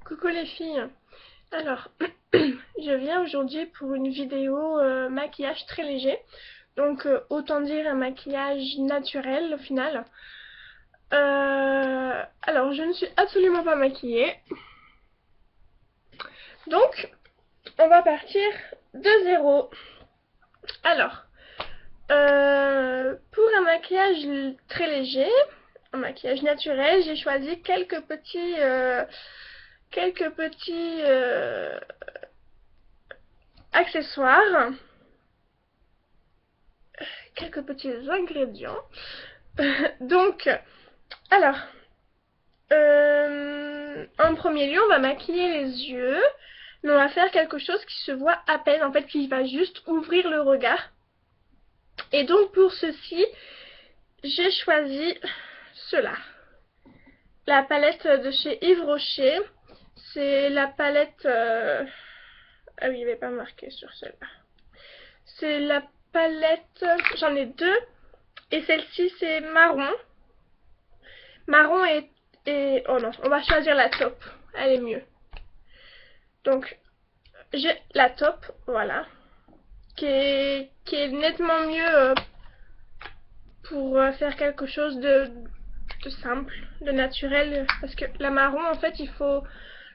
Coucou les filles. Alors, je viens aujourd'hui pour une vidéo maquillage très léger. Donc, autant dire un maquillage naturel au final. Alors, je ne suis absolument pas maquillée. Donc, on va partir de zéro. Alors, pour un maquillage très léger, un maquillage naturel, j'ai choisi quelques petits accessoires, quelques petits ingrédients. Donc, alors, en premier lieu, on va maquiller les yeux, mais on va faire quelque chose qui se voit à peine, en fait, qui va juste ouvrir le regard. Et donc, pour ceci, j'ai choisi cela. La palette de chez Yves Rocher. C'est la palette... Ah oui, il n'est pas marqué sur celle-là. C'est la palette... J'en ai deux. Et celle-ci, c'est marron. Marron et... Oh non, on va choisir la taupe. Elle est mieux. Donc, j'ai la taupe, voilà. Qui est nettement mieux pour faire quelque chose de simple, de naturel. Parce que la marron, en fait, il faut...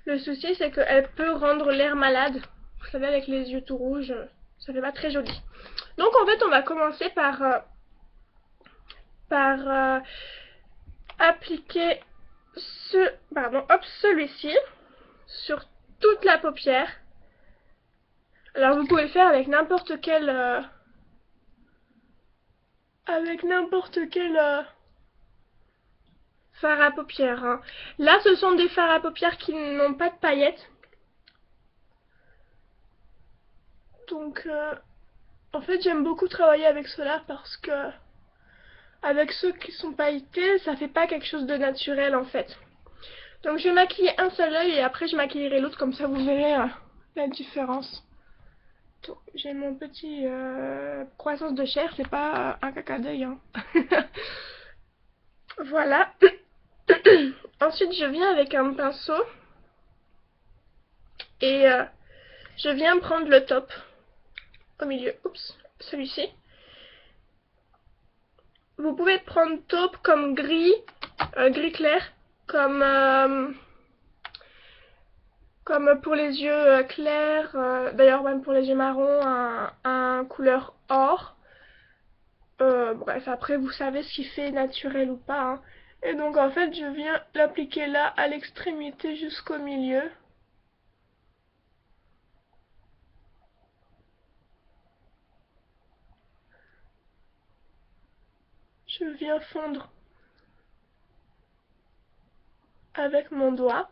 Le souci, c'est qu'elle peut rendre l'air malade. Vous savez, avec les yeux tout rouges, ça fait pas très joli. Donc, en fait, on va commencer par appliquer celui-ci sur toute la paupière. Alors, vous pouvez le faire avec n'importe quel fard à paupières. Hein. Là, ce sont des fards à paupières qui n'ont pas de paillettes. Donc, en fait, j'aime beaucoup travailler avec cela parce que avec ceux qui sont pailletés, ça fait pas quelque chose de naturel en fait. Donc, je vais maquiller un seul œil et après, je maquillerai l'autre, comme ça vous verrez la différence. J'ai mon petit croissance de chair, c'est pas un caca d'œil. Hein. Voilà. Ensuite, je viens avec un pinceau et je viens prendre le top au milieu. Oups, celui-ci. Vous pouvez prendre taupe comme gris, gris clair, comme pour les yeux clairs, d'ailleurs même pour les yeux marrons, un couleur or. Bref, après vous savez ce qui fait naturel ou pas. Hein. Et donc en fait je viens l'appliquer là à l'extrémité jusqu'au milieu. Je viens fondre avec mon doigt.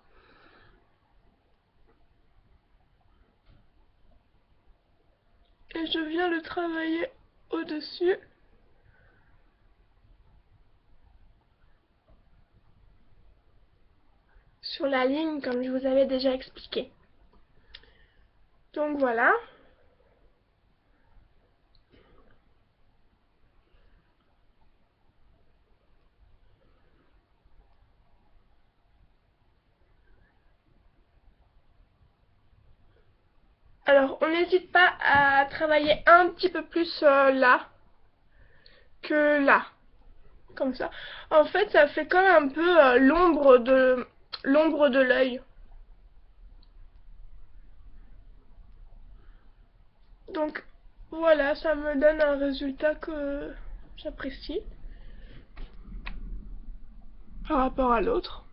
Et je viens le travailler au-dessus. Sur la ligne comme je vous avais déjà expliqué. Donc voilà. Alors, on n'hésite pas à travailler un petit peu plus là que là. Comme ça. En fait, ça fait comme un peu l'ombre de l'œil. Donc, voilà, ça me donne un résultat que j'apprécie par rapport à l'autre.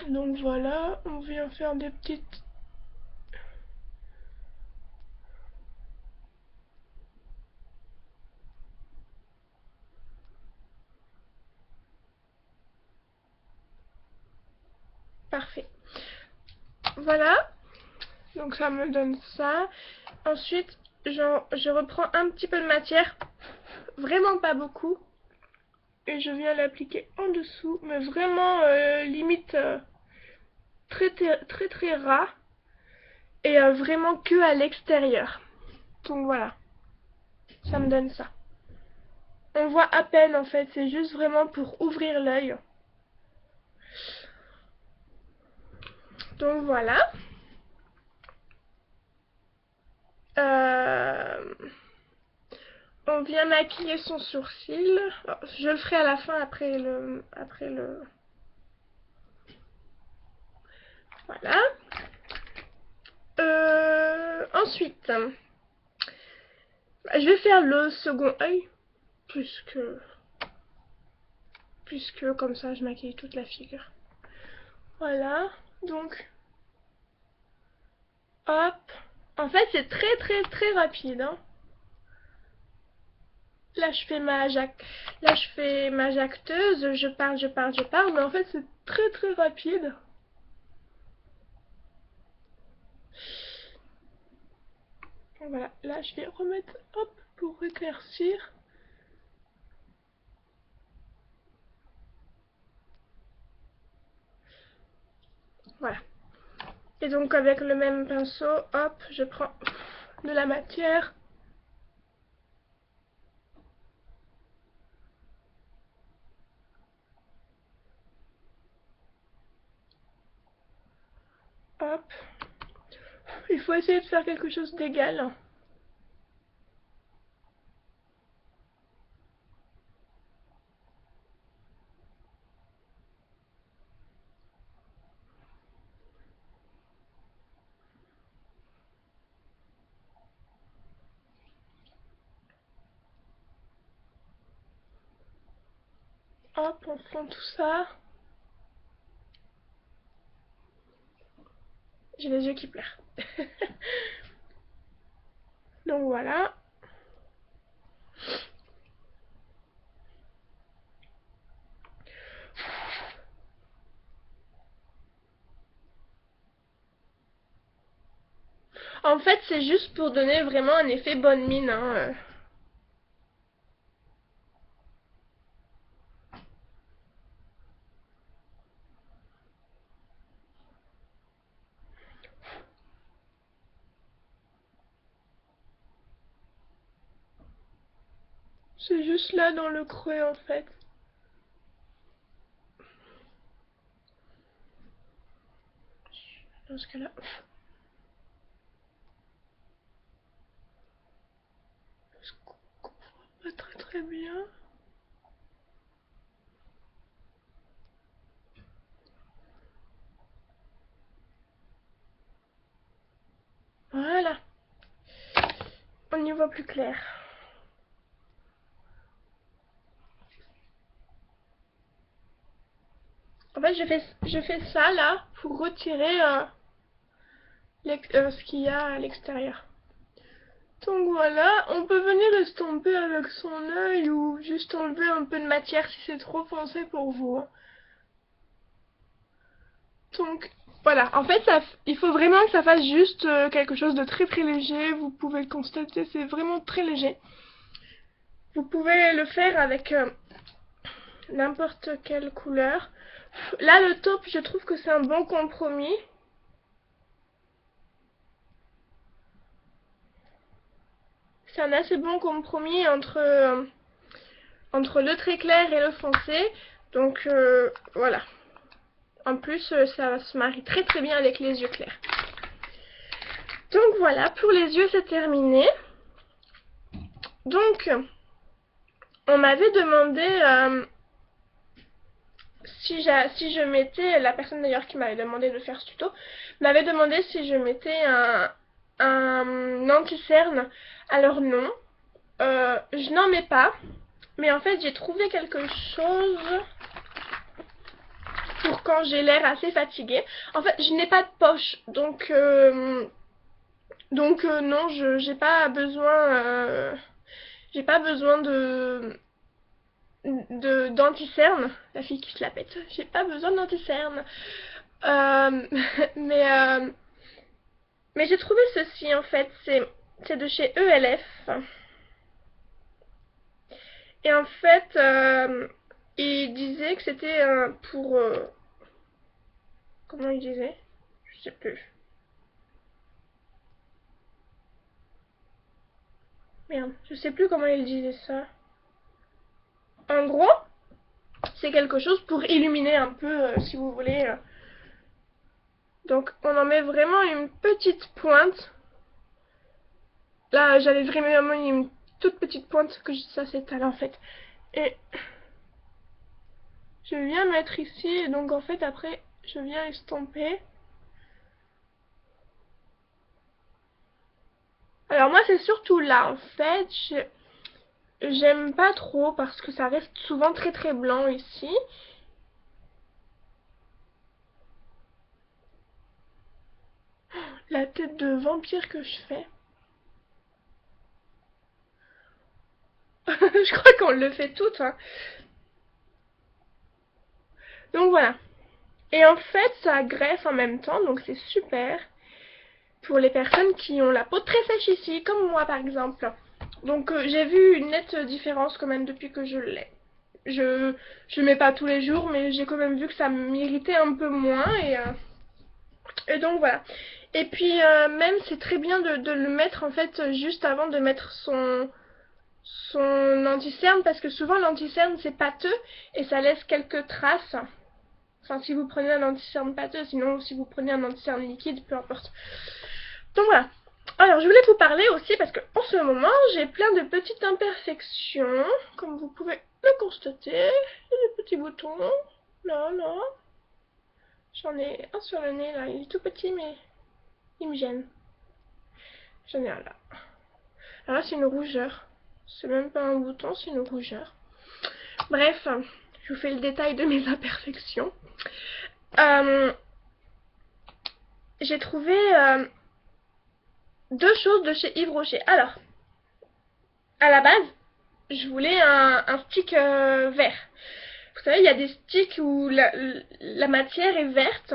Donc voilà, on vient faire des petites... Parfait. Voilà. Donc ça me donne ça. Ensuite, je reprends un petit peu de matière. Vraiment pas beaucoup. Et je viens l'appliquer en dessous. Mais vraiment limite très ras. Et vraiment que à l'extérieur. Donc voilà. Ça me donne ça. On voit à peine en fait. C'est juste vraiment pour ouvrir l'œil. Donc voilà. On vient maquiller son sourcil. Oh, je le ferai à la fin après le... Voilà. Ensuite, je vais faire le second œil. Puisque comme ça je maquille toute la figure. Voilà. Donc, hop. En fait, c'est très rapide. Hein. Là, je fais ma jacteuse, je parle, mais en fait, c'est très rapide. Voilà, là, je vais remettre, hop, pour éclaircir. Voilà. Et donc, avec le même pinceau, hop, je prends de la matière. Hop. Il faut essayer de faire quelque chose d'égal. Hop, on fond tout ça. J'ai les yeux qui pleurent. Donc voilà. En fait, c'est juste pour donner vraiment un effet bonne mine. Hein. C'est juste là dans le creux en fait. Dans ce cas-là. Parce qu'on voit pas très bien. Voilà. On y voit plus clair. En fait, je fais ça là pour retirer ce qu'il y a à l'extérieur. Donc voilà, on peut venir estomper avec son œil ou juste enlever un peu de matière si c'est trop foncé pour vous. Hein. Donc voilà, en fait il faut vraiment que ça fasse juste quelque chose de très léger. Vous pouvez le constater, c'est vraiment très léger. Vous pouvez le faire avec n'importe quelle couleur. Là le taupe, je trouve que c'est un bon compromis. C'est un assez bon compromis entre le très clair et le foncé. Donc voilà. En plus, ça se marie très bien avec les yeux clairs. Donc voilà, pour les yeux, c'est terminé. Donc, on m'avait demandé si je mettais, la personne d'ailleurs qui m'avait demandé de faire ce tuto, m'avait demandé si je mettais un anti-cerne. Alors non, je n'en mets pas. Mais en fait, j'ai trouvé quelque chose pour quand j'ai l'air assez fatiguée. En fait, je n'ai pas de poche, donc non, j'ai pas besoin d'anti-cerne. La fille qui se la pète. J'ai pas besoin d'anti-cerne. Euh, mais mais j'ai trouvé ceci en fait. C'est de chez ELF. Et en fait, il disait que c'était pour comment il disait? Je sais plus. Merde, je sais plus comment il disait ça. En gros, c'est quelque chose pour illuminer un peu, si vous voulez, Donc on en met vraiment une petite pointe. Là j'avais vraiment une toute petite pointe que ça s'étale en fait. Et je viens mettre ici et donc en fait après je viens estomper. Alors moi c'est surtout là en fait, j'aime pas trop parce que ça reste souvent très très blanc ici. La tête de vampire que je fais. Je crois qu'on le fait toutes, hein. Donc voilà. Et en fait ça graisse en même temps, donc c'est super. Pour les personnes qui ont la peau très sèche ici, comme moi par exemple. Donc j'ai vu une nette différence quand même depuis que je l'ai. Je mets pas tous les jours, mais j'ai quand même vu que ça m'irritait un peu moins et donc voilà. Et puis même c'est très bien de le mettre en fait juste avant de mettre son anti-cerne parce que souvent l'anti-cerne c'est pâteux et ça laisse quelques traces. Enfin si vous prenez un anti-cerne pâteux, sinon si vous prenez un anti-cerne liquide, peu importe. Donc voilà. Alors je voulais vous parler aussi parce que en ce moment j'ai plein de petites imperfections, comme vous pouvez le constater. Des petits boutons, là, là. J'en ai un sur le nez là, il est tout petit mais il me gêne. J'en ai un là. Alors là c'est une rougeur. C'est même pas un bouton, c'est une rougeur. Bref, je vous fais le détail de mes imperfections. J'ai trouvé deux choses de chez Yves Rocher. Alors, à la base, je voulais un stick vert. Vous savez, il y a des sticks où la matière est verte.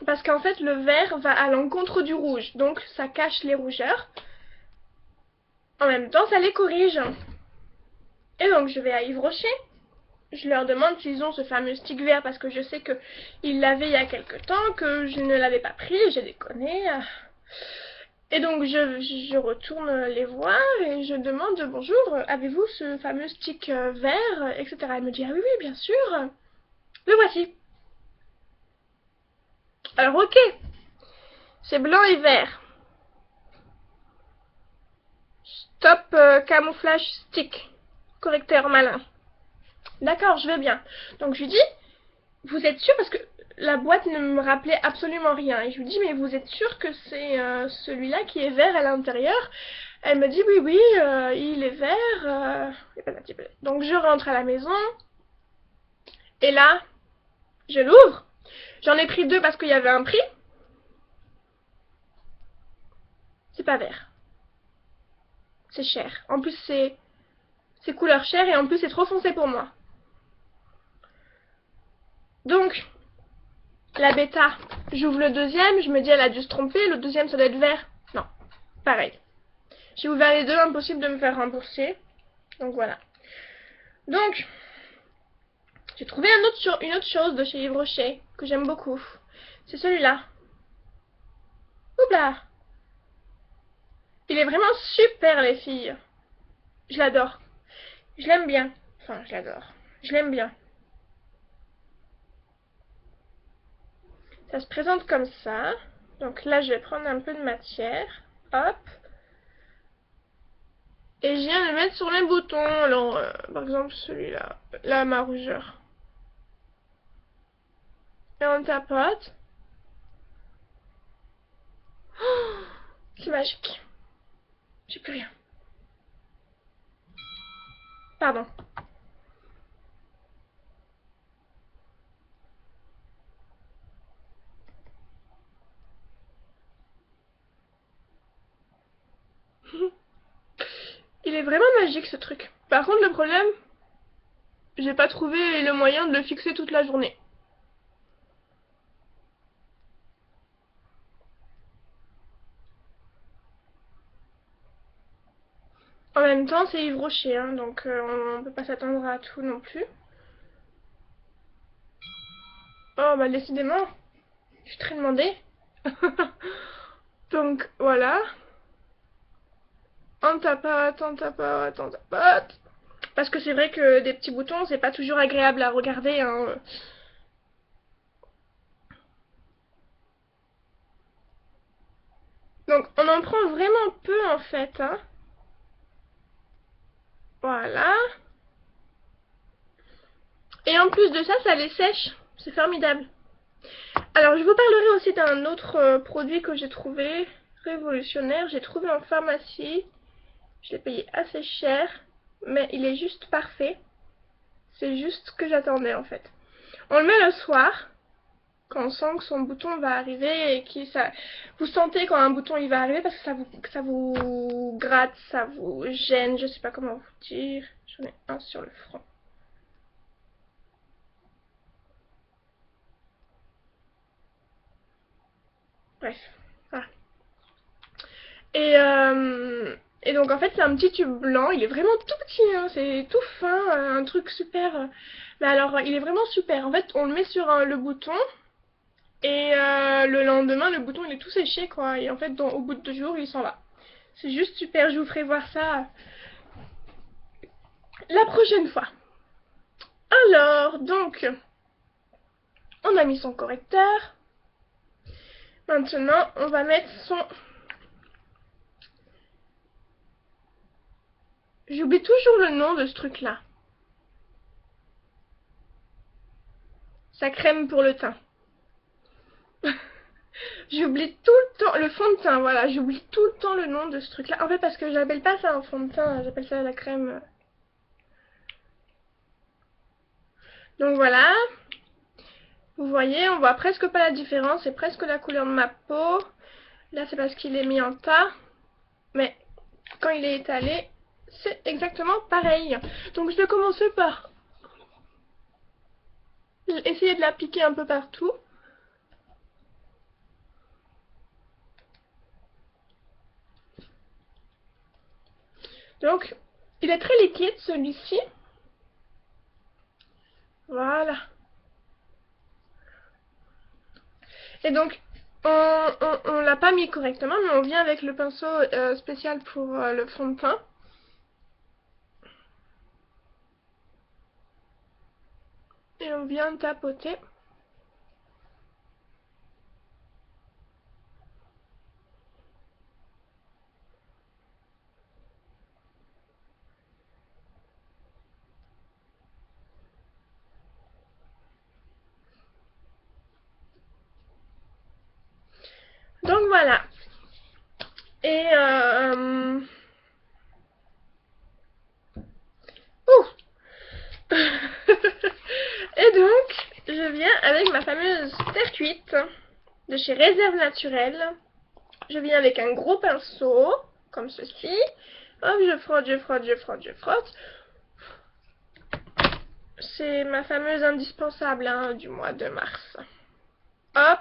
Parce qu'en fait, le vert va à l'encontre du rouge. Donc, ça cache les rougeurs. En même temps, ça les corrige. Et donc, je vais à Yves Rocher. Je leur demande s'ils ont ce fameux stick vert parce que je sais qu'ils l'avaient il y a quelque temps, que je ne l'avais pas pris, j'ai déconné. Et donc je retourne les voir et je demande bonjour, avez-vous ce fameux stick vert, etc. Elle me dit ah oui, oui, bien sûr, le voici. Alors ok, c'est blanc et vert. Stop camouflage stick, correcteur malin. D'accord, je vais bien. Donc je lui dis, vous êtes sûr parce que la boîte ne me rappelait absolument rien. Et je lui dis, mais vous êtes sûr que c'est celui-là qui est vert à l'intérieur? Elle me dit, oui, oui, il est vert. Donc je rentre à la maison. Et là, je l'ouvre. J'en ai pris deux parce qu'il y avait un prix. C'est pas vert. C'est cher. En plus, c'est couleur chère et en plus, c'est trop foncé pour moi. Donc, la bêta, j'ouvre le deuxième. Je me dis, elle a dû se tromper. Le deuxième, ça doit être vert. Non, pareil. J'ai ouvert les deux, impossible de me faire rembourser. Donc voilà. Donc, j'ai trouvé une autre chose de chez Yves Rocher que j'aime beaucoup. C'est celui-là. Oups là. Il est vraiment super les filles. Je l'adore. Je l'aime bien. Enfin, je l'adore. Je l'aime bien. Ça se présente comme ça. Donc là, je vais prendre un peu de matière. Hop. Et je viens le mettre sur les boutons. Alors, par exemple, celui-là. Là, ma rougeur. Et on tapote. Oh, c'est magique. J'ai plus rien. Pardon. Il est vraiment magique ce truc. Par contre, le problème, j'ai pas trouvé le moyen de le fixer toute la journée. En même temps, c'est Yves Rocher, hein, donc on peut pas s'attendre à tout non plus. Oh, bah décidément, je suis très demandée. Donc voilà. On tapote, on tapote, on tapote. Parce que c'est vrai que des petits boutons, c'est pas toujours agréable à regarder, hein. en fait, hein. Voilà. Et en plus de ça, ça les sèche. C'est formidable. Alors, je vous parlerai aussi d'un autre produit que j'ai trouvé révolutionnaire. J'ai trouvé en pharmacie. Je l'ai payé assez cher, mais il est juste parfait. C'est juste ce que j'attendais en fait. On le met le soir, quand on sent que son bouton va arriver et que ça... Vous sentez quand un bouton il va arriver parce que ça vous gratte, ça vous gêne, je sais pas comment vous dire. J'en ai un sur le front. Bref, voilà. Et donc en fait c'est un petit tube blanc, il est vraiment tout petit, hein, c'est tout fin, un truc super. Mais alors il est vraiment super. En fait on le met sur le bouton et le lendemain le bouton il est tout séché quoi. Et en fait au bout de 2 jours il s'en va. C'est juste super, je vous ferai voir ça la prochaine fois. Alors donc on a mis son correcteur. Maintenant on va mettre son... J'oublie toujours le nom de ce truc là. Sa crème pour le teint. J'oublie tout le temps, le fond de teint, voilà, j'oublie tout le temps le nom de ce truc là. En fait parce que j'appelle pas ça un fond de teint, j'appelle ça la crème. Donc voilà, vous voyez, on voit presque pas la différence, c'est presque la couleur de ma peau. Là c'est parce qu'il est mis en tas, mais quand il est étalé, c'est exactement pareil. Donc je vais commencer par essayer de l'appliquer un peu partout. Donc, il est très liquide celui-ci. Voilà. Et donc, on l'a pas mis correctement, mais on vient avec le pinceau spécial pour le fond de teint. Et on vient tapoter. Donc voilà. Et ouh. Et donc, je viens avec ma fameuse terre cuite de chez Réserve Naturelle. Je viens avec un gros pinceau, comme ceci. Hop, je frotte, je frotte, je frotte, je frotte. C'est ma fameuse indispensable hein, du mois de mars. Hop.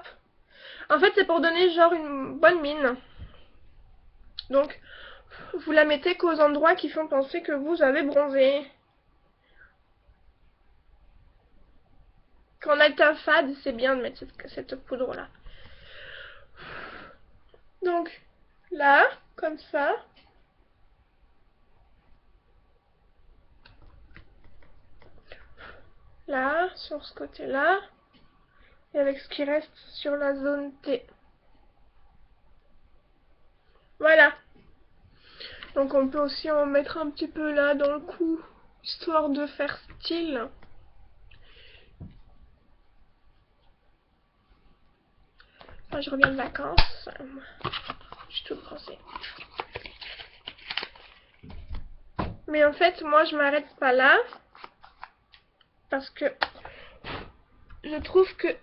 En fait, c'est pour donner genre une bonne mine. Donc, vous la mettez qu'aux endroits qui font penser que vous avez bronzé. Quand on a le teint fade, c'est bien de mettre cette poudre-là. Donc, là, comme ça. Là, sur ce côté-là. Et avec ce qui reste sur la zone T. Voilà. Donc on peut aussi en mettre un petit peu là dans le cou, histoire de faire style. Moi je reviens de vacances. Je suis toute bronzée. Mais en fait, moi je m'arrête pas là. Parce que je trouve que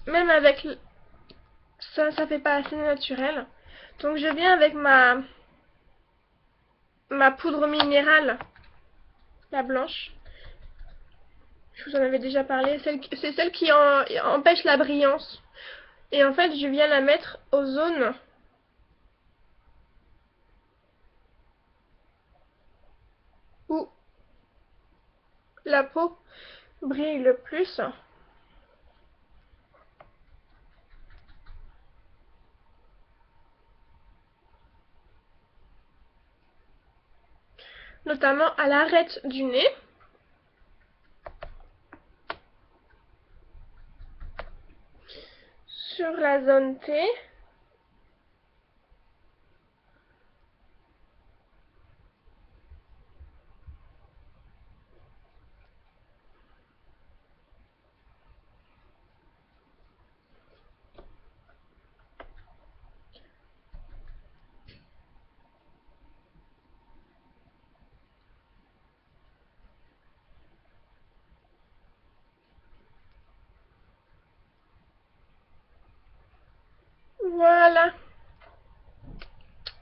même avec ça, ça fait pas assez naturel. Donc je viens avec ma poudre minérale, la blanche. Je vous en avais déjà parlé. C'est celle qui empêche la brillance. Et en fait, je viens la mettre aux zones où la peau brille le plus. Notamment à l'arête du nez. Sur la zone T.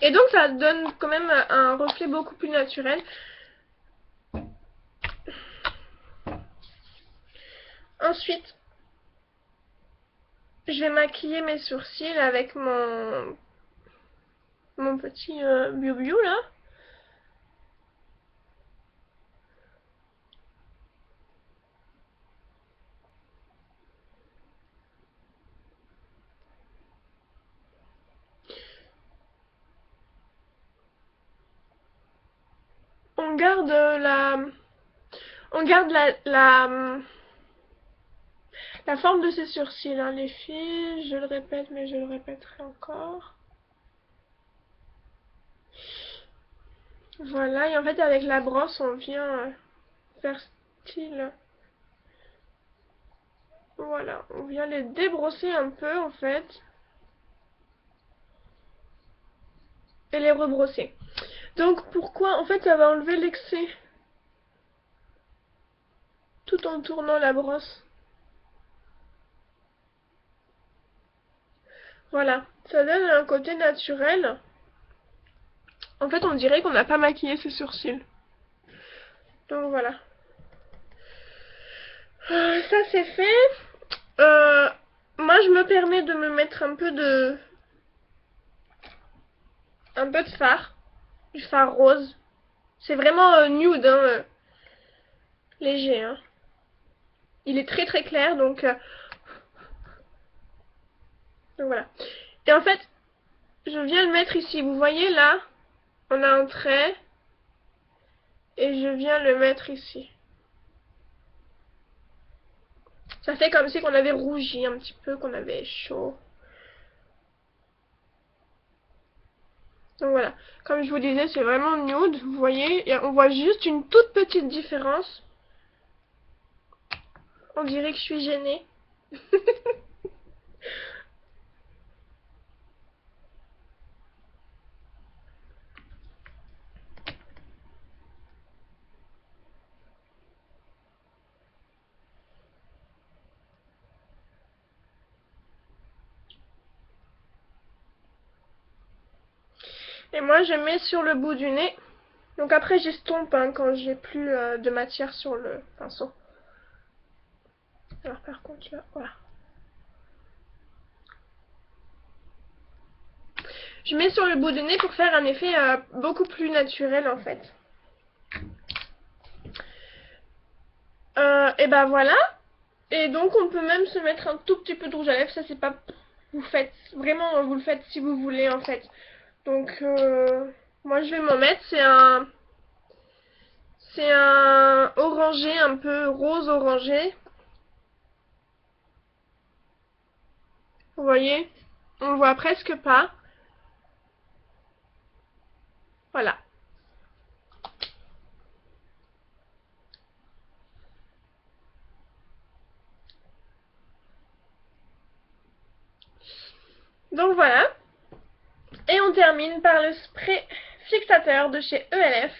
Et donc ça donne quand même un reflet beaucoup plus naturel. Ça donne quand même un reflet beaucoup plus naturel. Ensuite, je vais maquiller mes sourcils avec mon petit Biu là. On garde la forme de ses sourcils, hein, les filles. Je le répète, mais je le répéterai encore. Voilà, et en fait avec la brosse on vient faire style. Voilà, on vient les débrosser un peu en fait. Et les rebrosser. Donc pourquoi? En fait ça va enlever l'excès. Tout en tournant la brosse. Voilà, ça donne un côté naturel. En fait on dirait qu'on n'a pas maquillé ses sourcils. Donc voilà. Ça c'est fait. Moi je me permets de me mettre un peu de fard. Du fard rose. C'est vraiment nude, hein, léger. Hein. Il est très très clair, donc voilà. Et en fait, je viens le mettre ici. Vous voyez là, on a un trait. Et je viens le mettre ici. Ça fait comme si qu'on avait rougi un petit peu, qu'on avait chaud. Donc voilà. Comme je vous disais, c'est vraiment nude. Vous voyez, et on voit juste une toute petite différence. On dirait que je suis gênée. Et moi, je mets sur le bout du nez. Donc après, j'estompe hein, quand j'ai plus de matière sur le pinceau. Alors par contre, là, voilà. Je mets sur le bout du nez pour faire un effet beaucoup plus naturel en fait. Et ben voilà. Et donc on peut même se mettre un tout petit peu de rouge à lèvres. Ça c'est pas... Vous faites... Vraiment vous le faites si vous voulez en fait. Donc moi je vais m'en mettre. C'est un orangé, un peu rose orangé. Vous voyez? On le voit presque pas. Voilà. Donc voilà. Et on termine par le spray fixateur de chez ELF.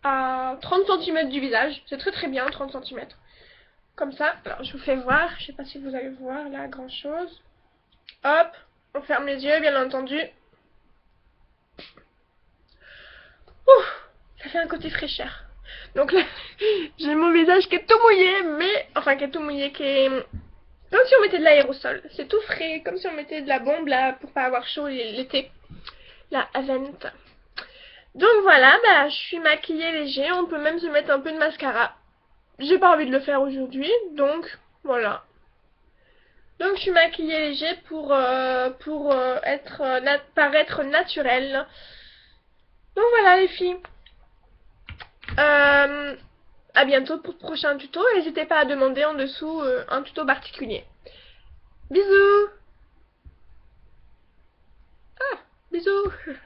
À 30 cm du visage. C'est très très bien, 30 cm. Comme ça. Alors je vous fais voir. Je sais pas si vous allez voir là grand chose. Hop. On ferme les yeux bien entendu. Ouh, ça fait un côté fraîcheur. Donc là, j'ai mon visage qui est tout mouillé, mais... Enfin, qui est tout mouillé, qui est... Comme si on mettait de l'aérosol. C'est tout frais, comme si on mettait de la bombe là, pour pas avoir chaud l'été. La Avent. Donc voilà, bah, je suis maquillée léger. On peut même se mettre un peu de mascara. J'ai pas envie de le faire aujourd'hui, donc voilà. Donc je suis maquillée léger pour paraître naturelle. Donc voilà les filles. À bientôt pour le prochain tuto. N'hésitez pas à demander en dessous un tuto particulier. Bisous. Ah, bisous.